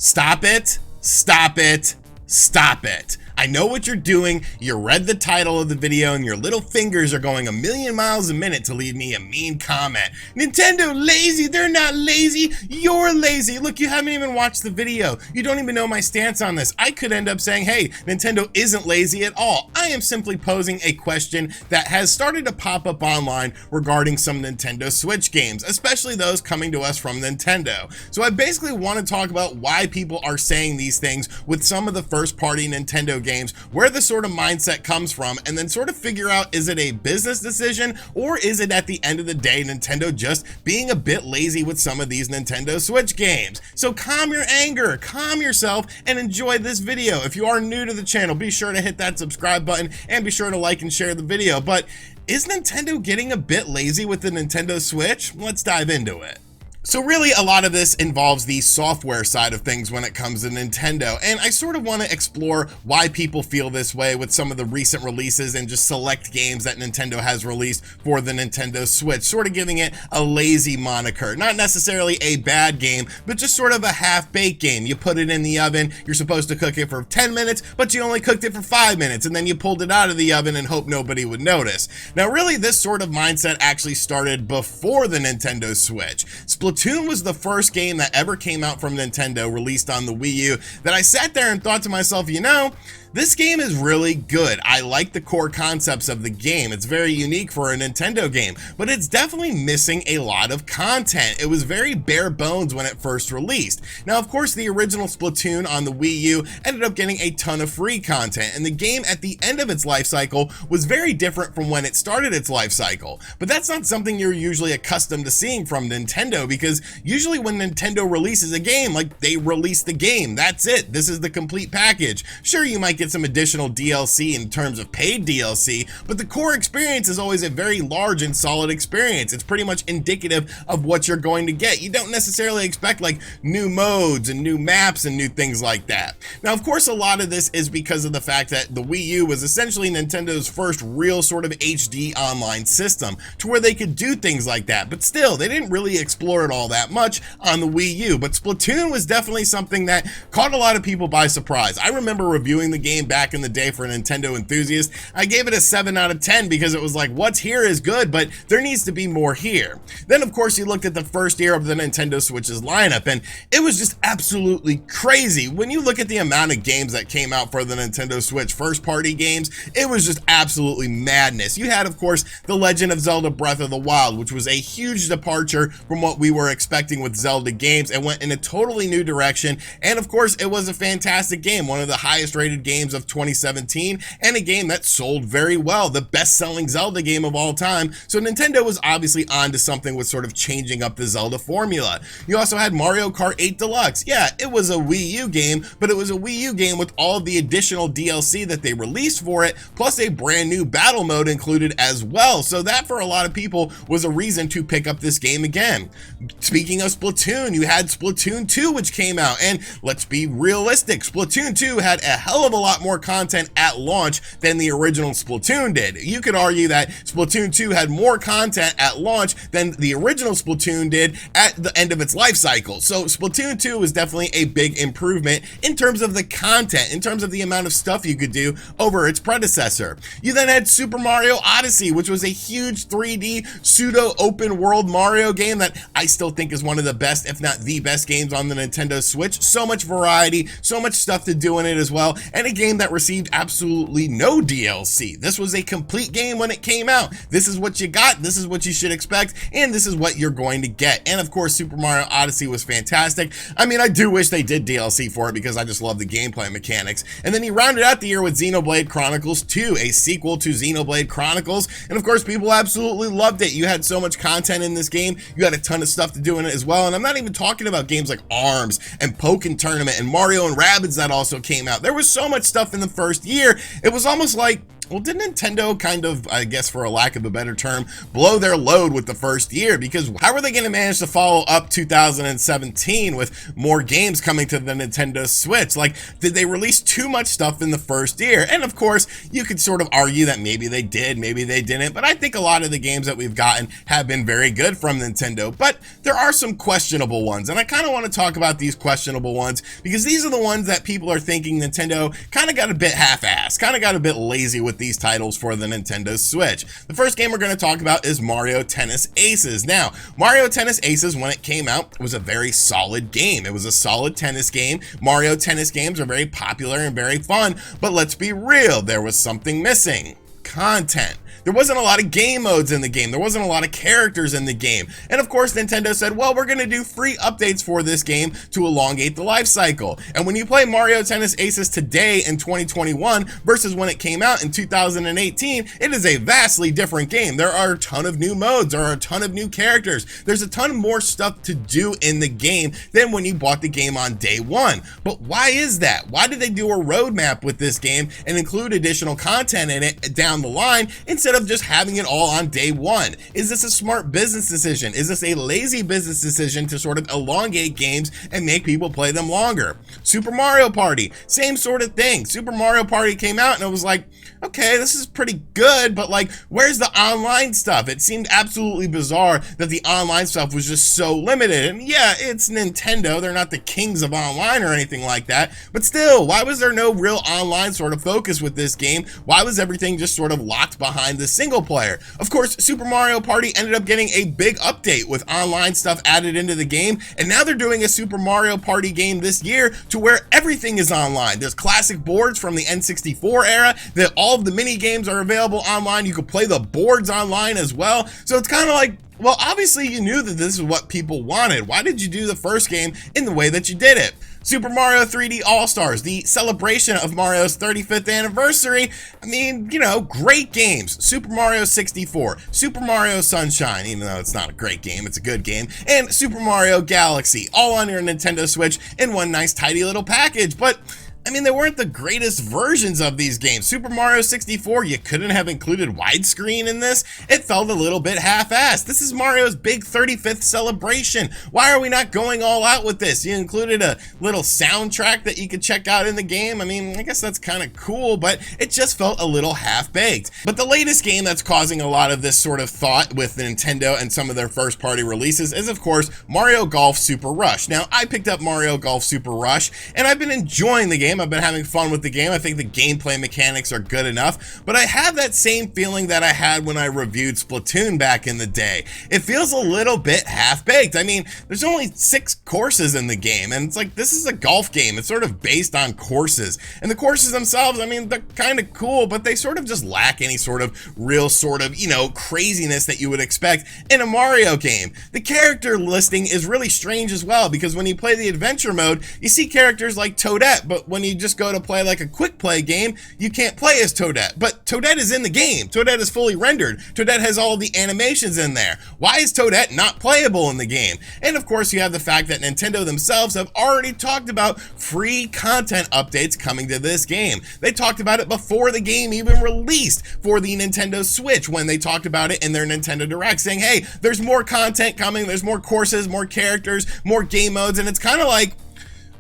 Stop it, stop it, stop it. I know what you're doing. You read the title of the video and your little fingers are going a million miles a minute to leave me a mean comment. Nintendo lazy, they're not lazy, you're lazy. Look, you haven't even watched the video. You don't even know my stance on this. I could end up saying, hey, Nintendo isn't lazy at all. I am simply posing a question that has started to pop up online regarding some Nintendo Switch games, especially those coming to us from Nintendo. So I basically want to talk about why people are saying these things with some of the first party Nintendo games, where the sort of mindset comes from, and then sort of figure out, is it a business decision or is it at the end of the day Nintendo just being a bit lazy with some of these Nintendo Switch games? So calm your anger, calm yourself, and enjoy this video. If you are new to the channel, be sure to hit that subscribe button and be sure to like and share the video. But is Nintendo getting a bit lazy with the Nintendo Switch? Let's dive into it. So really, a lot of this involves the software side of things when it comes to Nintendo, and I sort of want to explore why people feel this way with some of the recent releases and just select games that Nintendo has released for the Nintendo Switch, sort of giving it a lazy moniker. Not necessarily a bad game, but just sort of a half-baked game. You put it in the oven, you're supposed to cook it for 10 minutes, but you only cooked it for 5 minutes, and then you pulled it out of the oven and hoped nobody would notice. Now really, this sort of mindset actually started before the Nintendo Switch. Splatoon was the first game that ever came out from Nintendo, released on the Wii U, that I sat there and thought to myself, you know, this game is really good. I like the core concepts of the game. It's very unique for a Nintendo game, but it's definitely missing a lot of content. It was very bare bones when it first released. Now, of course, the original Splatoon on the Wii U ended up getting a ton of free content, and the game at the end of its life cycle was very different from when it started its life cycle. But that's not something you're usually accustomed to seeing from Nintendo, because usually when Nintendo releases a game, like, they release the game. That's it. This is the complete package. Sure, you might get some additional DLC in terms of paid DLC, but the core experience is always a very large and solid experience. It's pretty much indicative of what you're going to get. You don't necessarily expect like new modes and new maps and new things like that. Now, of course, a lot of this is because of the fact that the Wii U was essentially Nintendo's first real sort of HD online system to where they could do things like that, but still, they didn't really explore it all that much on the Wii U. But Splatoon was definitely something that caught a lot of people by surprise. I remember reviewing the game back in the day for Nintendo enthusiasts. I gave it a 7 out of 10 because it was like, what's here is good, but there needs to be more here. Then, of course, you looked at the first year of the Nintendo Switch's lineup, and it was just absolutely crazy. When you look at the amount of games that came out for the Nintendo Switch, first-party games, it was just absolutely madness. You had, of course, The Legend of Zelda Breath of the Wild, which was a huge departure from what we were expecting with Zelda games and went in a totally new direction. And, of course, it was a fantastic game, one of the highest-rated games of 2017, and a game that sold very well, the best-selling Zelda game of all time. So Nintendo was obviously onto something with sort of changing up the Zelda formula. You also had Mario Kart 8 Deluxe. Yeah, it was a Wii U game, but it was a Wii U game with all of the additional DLC that they released for it, plus a brand new battle mode included as well. So that, for a lot of people, was a reason to pick up this game again. Speaking of Splatoon, you had Splatoon 2, which came out, and let's be realistic, Splatoon 2 had a hell of a lot more content at launch than the original Splatoon did. You could argue that Splatoon 2 had more content at launch than the original Splatoon did at the end of its life cycle. So Splatoon 2 was definitely a big improvement in terms of the content, in terms of the amount of stuff you could do over its predecessor. You then had Super Mario Odyssey, which was a huge 3D pseudo open world Mario game that I still think is one of the best, if not the best games on the Nintendo Switch. So much variety, so much stuff to do in it as well, and a game that received absolutely no DLC. This was a complete game when it came out. This is what you got, this is what you should expect, and this is what you're going to get. And of course, Super Mario Odyssey was fantastic. I mean, I do wish they did DLC for it because I just love the gameplay mechanics. And then he rounded out the year with Xenoblade Chronicles 2, a sequel to Xenoblade Chronicles, and of course, people absolutely loved it. You had so much content in this game, you had a ton of stuff to do in it as well, and I'm not even talking about games like ARMS and Pokken Tournament and Mario and Rabbids that also came out. There was so much stuff in the first year, it was almost like well, did Nintendo kind of, I guess for a lack of a better term, blow their load with the first year? Because how are they going to manage to follow up 2017 with more games coming to the Nintendo Switch? Like, did they release too much stuff in the first year? And of course, you could sort of argue that maybe they did, maybe they didn't, but I think a lot of the games that we've gotten have been very good from Nintendo, but there are some questionable ones, and I kind of want to talk about these questionable ones because these are the ones that people are thinking Nintendo kind of got a bit half-assed, kind of got a bit lazy with these titles for the Nintendo Switch. The first game we're going to talk about is Mario Tennis Aces. Now, Mario Tennis Aces, when it came out, was a very solid game. It was a solid tennis game. Mario tennis games are very popular and very fun, but let's be real, there was something missing: content. There wasn't a lot of game modes in the game. There wasn't a lot of characters in the game. And of course, Nintendo said, well, we're going to do free updates for this game to elongate the life cycle. And when you play Mario Tennis Aces today in 2021 versus when it came out in 2018, it is a vastly different game. There are a ton of new modes. There are a ton of new characters. There's a ton more stuff to do in the game than when you bought the game on day one. But why is that? Why did they do a roadmap with this game and include additional content in it down the line instead of just having it all on day one? Is this a smart business decision? Is this a lazy business decision to sort of elongate games and make people play them longer? Super Mario Party, same sort of thing. Super Mario Party came out and it was like, okay, this is pretty good, but like, where's the online stuff? It seemed absolutely bizarre that the online stuff was just so limited. And yeah, it's Nintendo. They're not the kings of online or anything like that, but still, why was there no real online sort of focus with this game? Why was everything just sort of locked behind the single player? Of course, Super Mario Party ended up getting a big update with online stuff added into the game, and now they're doing a Super Mario Party game this year to where everything is online. There's classic boards from the N64 era, that all of the mini games are available online. You can play the boards online as well. So it's kind of like, well, obviously you knew that this is what people wanted. Why did you do the first game in the way that you did it? Super Mario 3D All-Stars, the celebration of Mario's 35th anniversary. I mean, you know, great games. Super Mario 64, Super Mario Sunshine, even though it's not a great game, it's a good game, and Super Mario Galaxy, all on your Nintendo Switch in one nice tidy little package. But I mean, they weren't the greatest versions of these games. Super Mario 64, you couldn't have included widescreen in this. It felt a little bit half-assed. This is Mario's big 35th celebration. Why are we not going all out with this? You included a little soundtrack that you could check out in the game. I mean, I guess that's kind of cool, but it just felt a little half-baked. But the latest game that's causing a lot of this sort of thought with Nintendo and some of their first-party releases is, of course, Mario Golf Super Rush. Now, I picked up Mario Golf Super Rush, and I've been enjoying the game. I've been having fun with the game. I think the gameplay mechanics are good enough, but I have that same feeling that I had when I reviewed Splatoon back in the day. It feels a little bit half-baked. I mean, there's only 6 courses in the game, and it's like, this is a golf game. It's sort of based on courses, and the courses themselves, I mean, they're kind of cool, but they sort of just lack any sort of real sort of, you know, craziness that you would expect in a Mario game. The character listing is really strange as well, because when you play the adventure mode, you see characters like Toadette, but when you just go to play like a quick play game, you can't play as Toadette. But Toadette is in the game. Toadette is fully rendered. Toadette has all the animations in there. Why is Toadette not playable in the game? And of course, you have the fact that Nintendo themselves have already talked about free content updates coming to this game. They talked about it before the game even released for the Nintendo Switch, when they talked about it in their Nintendo Direct, saying, hey, there's more content coming, there's more courses, more characters, more game modes, and it's kind of like,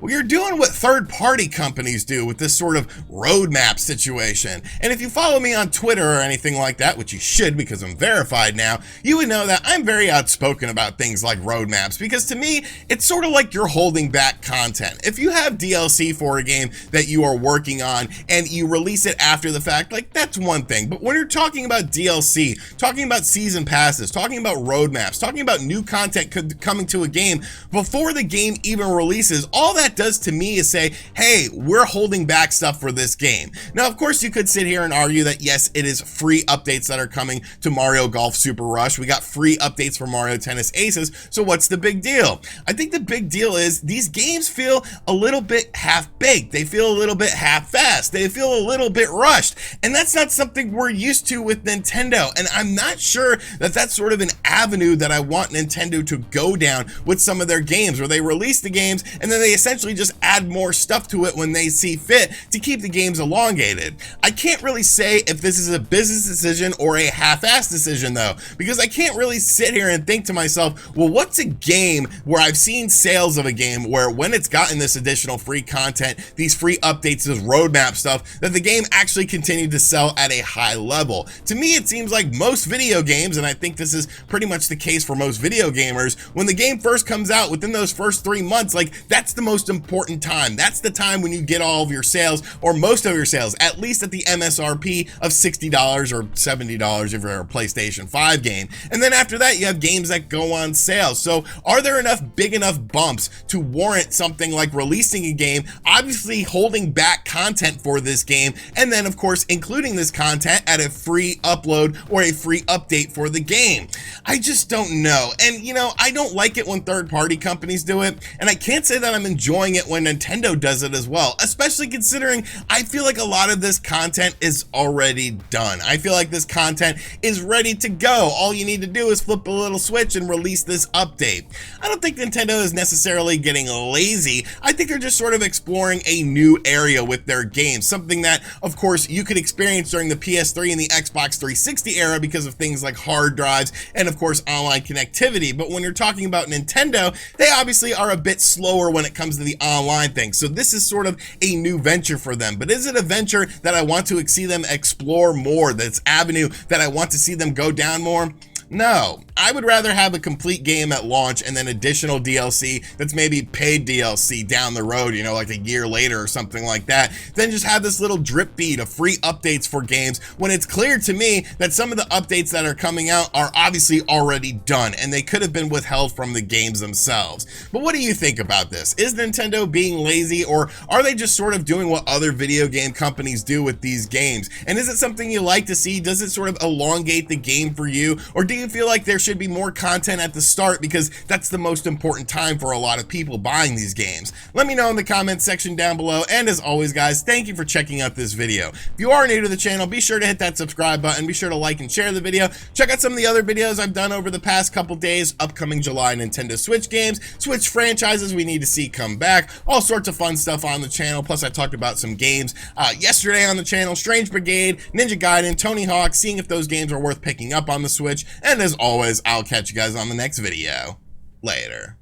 well, you're doing what third-party companies do with this sort of roadmap situation. And if you follow me on Twitter or anything like that, which you should because I'm verified now, you would know that I'm very outspoken about things like roadmaps, because to me, it's sort of like you're holding back content. If you have DLC for a game that you are working on and you release it after the fact, like, that's one thing. But when you're talking about DLC, talking about season passes, talking about roadmaps, talking about new content coming to a game before the game even releases, all that does to me is say, hey, we're holding back stuff for this game. Now, of course, you could sit here and argue that, yes, it is free updates that are coming to Mario Golf Super Rush. We got free updates for Mario Tennis Aces, so what's the big deal? I think the big deal is these games feel a little bit half-baked. They feel a little bit half-assed. They feel a little bit rushed, and that's not something we're used to with Nintendo, and I'm not sure that that's sort of an avenue that I want Nintendo to go down with some of their games, where they release the games and then they essentially essentially just add more stuff to it when they see fit to keep the games elongated. I can't really say if this is a business decision or a half-assed decision though, because I can't really sit here and think to myself, well, what's a game where I've seen sales of a game where when it's gotten this additional free content, these free updates, this roadmap stuff, that the game actually continued to sell at a high level. To me, it seems like most video games, and I think this is pretty much the case for most video gamers, when the game first comes out, within those first 3 months, like that's the most important time. That's the time when you get all of your sales, or most of your sales, at least at the MSRP of $60 or $70 if you're a PlayStation 5 game. And then after that, you have games that go on sale. So are there enough big enough bumps to warrant something like releasing a game, obviously holding back content for this game, and then of course including this content at a free upload or a free update for the game? I just don't know. And you know, I don't like it when third-party companies do it, and I can't say that I'm enjoying it when Nintendo does it as well, especially considering I feel like a lot of this content is already done. I feel like this content is ready to go. All you need to do is flip a little switch and release this update. I don't think Nintendo is necessarily getting lazy. I think they're just sort of exploring a new area with their games, something that of course you could experience during the PS3 and the Xbox 360 era because of things like hard drives and of course online connectivity. But when you're talking about Nintendo, they obviously are a bit slower when it comes to the online thing. So this is sort of a new venture for them. But is it a venture that I want to see them explore more? That's avenue that I want to see them go down more? No, I would rather have a complete game at launch and then additional DLC that's maybe paid DLC down the road, you know, like a year later or something like that, than just have this little drip feed of free updates for games when it's clear to me that some of the updates that are coming out are obviously already done and they could have been withheld from the games themselves. But what do you think about this? Is Nintendo being lazy, or are they just sort of doing what other video game companies do with these games? And is it something you like to see? Does it sort of elongate the game for you, or do you feel like there should be more content at the start because that's the most important time for a lot of people buying these games? Let me know in the comments section down below, and as always guys, thank you for checking out this video. If you are new to the channel, be sure to hit that subscribe button, be sure to like and share the video, check out some of the other videos I've done over the past couple days, upcoming July Nintendo Switch games, Switch franchises we need to see come back, all sorts of fun stuff on the channel. Plus I talked about some games yesterday on the channel, Strange Brigade, Ninja Gaiden, Tony Hawk, seeing if those games are worth picking up on the Switch. And as always, I'll catch you guys on the next video. Later.